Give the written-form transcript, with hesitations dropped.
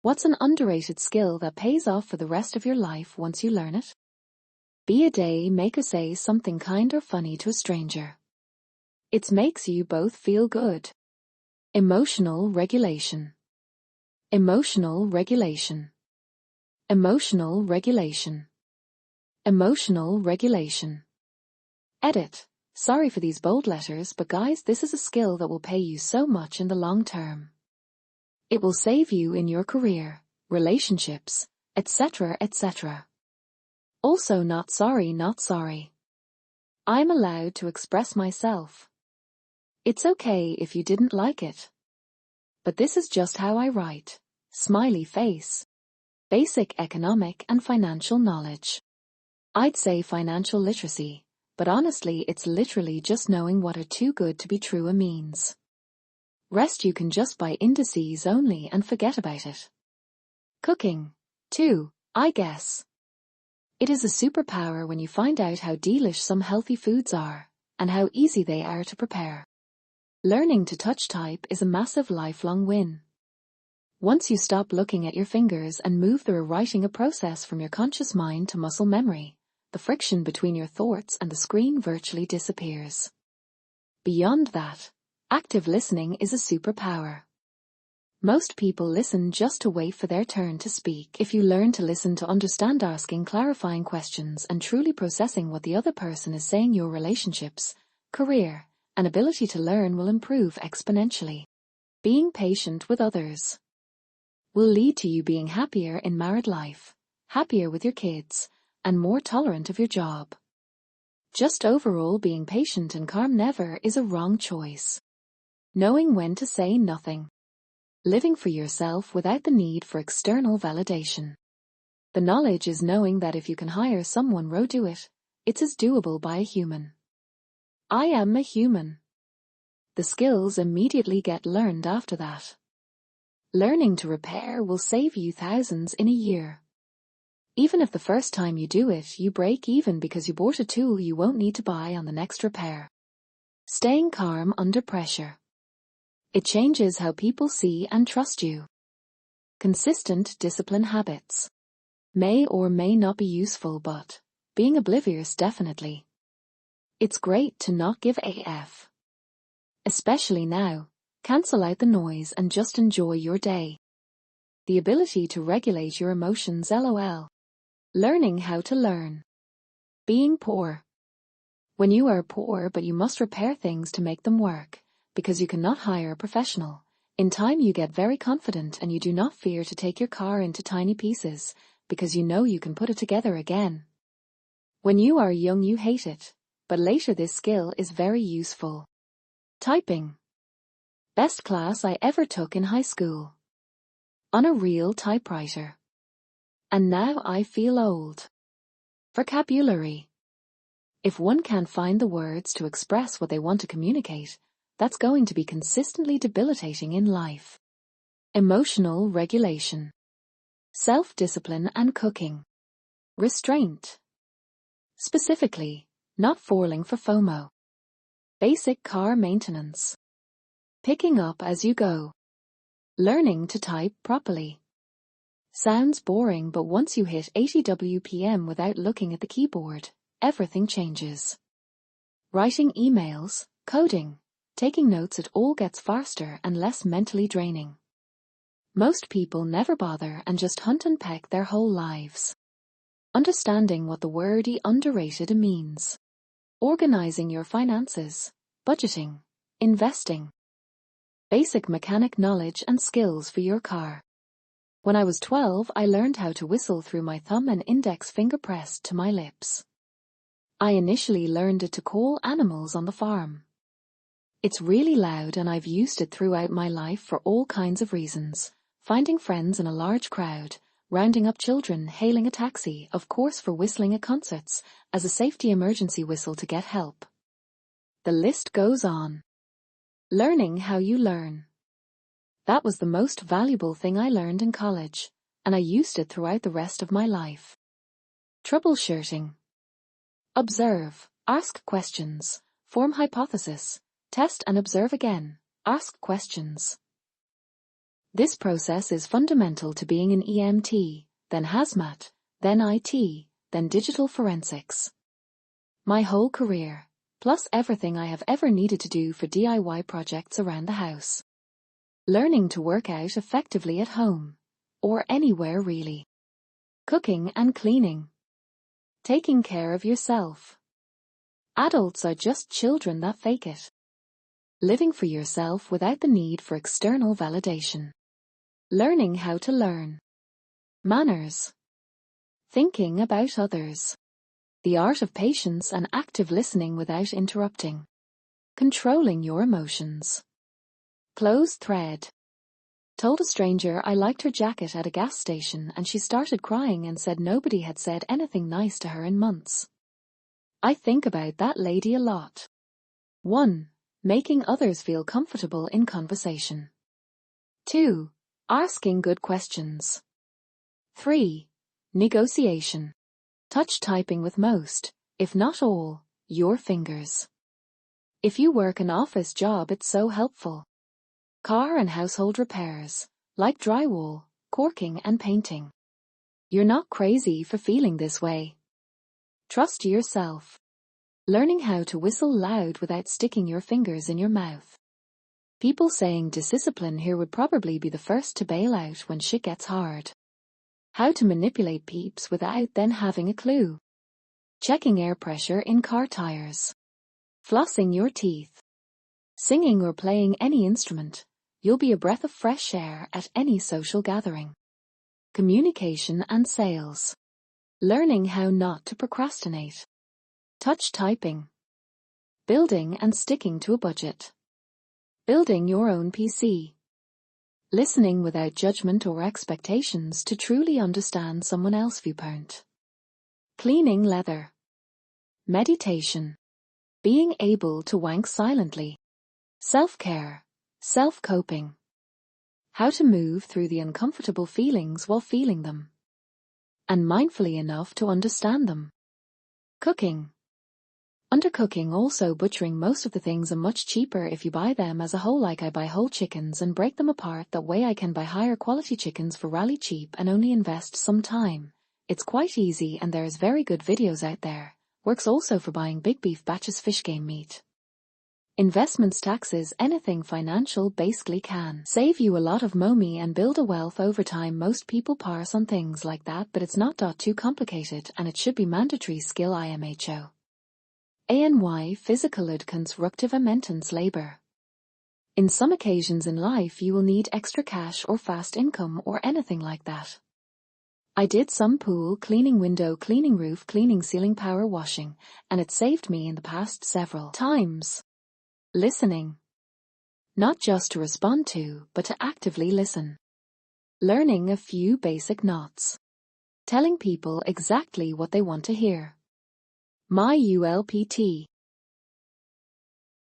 What's an underrated skill that pays off for the rest of your life once you learn it? Be a day maker. Say something kind or funny to a stranger. It makes you both feel good. Emotional regulation. Emotional regulation. Emotional regulation. Emotional regulation. Edit. Sorry for these bold letters, but guys, this is a skill that will pay you so much in the long term. It will save you in your career, relationships, etc., etc. Also, not sorry, not sorry. I'm allowed to express myself. It's okay if you didn't like it. But this is just how I write. Smiley face. Basic economic and financial knowledge. I'd say financial literacy, but honestly it's literally just knowing what are too good to be true means. Rest you can just buy indices only and forget about it. Cooking, too, I guess. It is a superpower when you find out how delish some healthy foods are, and how easy they are to prepare. Learning to touch type is a massive lifelong win. Once you stop looking at your fingers and move the writing a process from your conscious mind to muscle memory, the friction between your thoughts and the screen virtually disappears. Beyond that, active listening is a superpower. Most people listen just to wait for their turn to speak. If you learn to listen to understand, asking clarifying questions and truly processing what the other person is saying, your relationships, career, and ability to learn will improve exponentially. Being patient with others will lead to you being happier in married life, happier with your kids, and more tolerant of your job. Just overall, being patient and calm never is a wrong choice. Knowing when to say nothing. Living for yourself without the need for external validation. The knowledge is knowing that if you can hire someone, do it. It's as doable by a human. I am a human. The skills immediately get learned after that. Learning to repair will save you thousands in a year. Even if the first time you do it, you break even because you bought a tool you won't need to buy on the next repair. Staying calm under pressure. It changes how people see and trust you. Consistent discipline habits. May or may not be useful, but being oblivious definitely. It's great to not give AF. Especially now, cancel out the noise and just enjoy your day. The ability to regulate your emotions, LOL. Learning how to learn. Being poor. When you are poor but you must repair things to make them work, because you cannot hire a professional, in time you get very confident and you do not fear to take your car into tiny pieces, because you know you can put it together again. When you are young you hate it, but later this skill is very useful. Typing. Best class I ever took in high school. On a real typewriter. And now I feel old. Vocabulary. If one can't find the words to express what they want to communicate, that's going to be consistently debilitating in life. Emotional regulation. Self-discipline and cooking. Restraint. Specifically, not falling for FOMO. Basic car maintenance. Picking up as you go. Learning to type properly. Sounds boring, but once you hit 80 WPM without looking at the keyboard, everything changes. Writing emails, coding, taking notes, it all gets faster and less mentally draining. Most people never bother and just hunt and peck their whole lives. Understanding what the word underrated means. Organizing your finances, budgeting, investing. Basic mechanic knowledge and skills for your car. When I was 12, I learned how to whistle through my thumb and index finger pressed to my lips. I initially learned it to call animals on the farm. It's really loud and I've used it throughout my life for all kinds of reasons. Finding friends in a large crowd, rounding up children, hailing a taxi, of course for whistling at concerts, as a safety emergency whistle to get help. The list goes on. Learning how you learn. That was the most valuable thing I learned in college, and I used it throughout the rest of my life. Troubleshooting. Observe, ask questions, form hypothesis, test and observe again, ask questions. This process is fundamental to being an EMT, then hazmat, then IT, then digital forensics. My whole career, plus everything I have ever needed to do for DIY projects around the house. Learning to work out effectively at home, or anywhere really. Cooking and cleaning. Taking care of yourself. Adults are just children that fake it. Living for yourself without the need for external validation. Learning how to learn. Manners. Thinking about others. The art of patience and active listening without interrupting. Controlling your emotions. Close thread. Told a stranger I liked her jacket at a gas station and she started crying and said nobody had said anything nice to her in months. I think about that lady a lot. 1. Making others feel comfortable in conversation. 2. Asking good questions. 3. Negotiation. Touch typing with most, if not all, your fingers. If you work an office job, it's so helpful. Car and household repairs, like drywall, corking and painting. You're not crazy for feeling this way. Trust yourself. Learning how to whistle loud without sticking your fingers in your mouth. People saying discipline here would probably be the first to bail out when shit gets hard. How to manipulate peeps without then having a clue. Checking air pressure in car tires. Flossing your teeth. Singing or playing any instrument. You'll be a breath of fresh air at any social gathering. Communication and sales. Learning how not to procrastinate. Touch typing. Building and sticking to a budget. Building your own PC. Listening without judgment or expectations to truly understand someone else's viewpoint. Cleaning leather. Meditation. Being able to wank silently. Self-care. Self-coping. How to move through the uncomfortable feelings while feeling them. And mindfully enough to understand them. Cooking. Undercooking, also butchering. Most of the things are much cheaper if you buy them as a whole, like I buy whole chickens and break them apart. That way I can buy higher quality chickens for really cheap and only invest some time. It's quite easy and there's very good videos out there. Works also for buying big beef batches fish game meat. Investments, taxes, anything financial basically can save you a lot of money and build a wealth over time. Most people pass on things like that, but it's not too complicated and it should be mandatory skill. IMHO. ANY physical constructive maintenance labor. In some occasions in life you will need extra cash or fast income or anything like that. I did some pool cleaning, window cleaning, roof cleaning, ceiling power washing, and it saved me in the past several times. Listening. Not just to respond to, but to actively listen. Learning a few basic knots. Telling people exactly what they want to hear. My ULPT.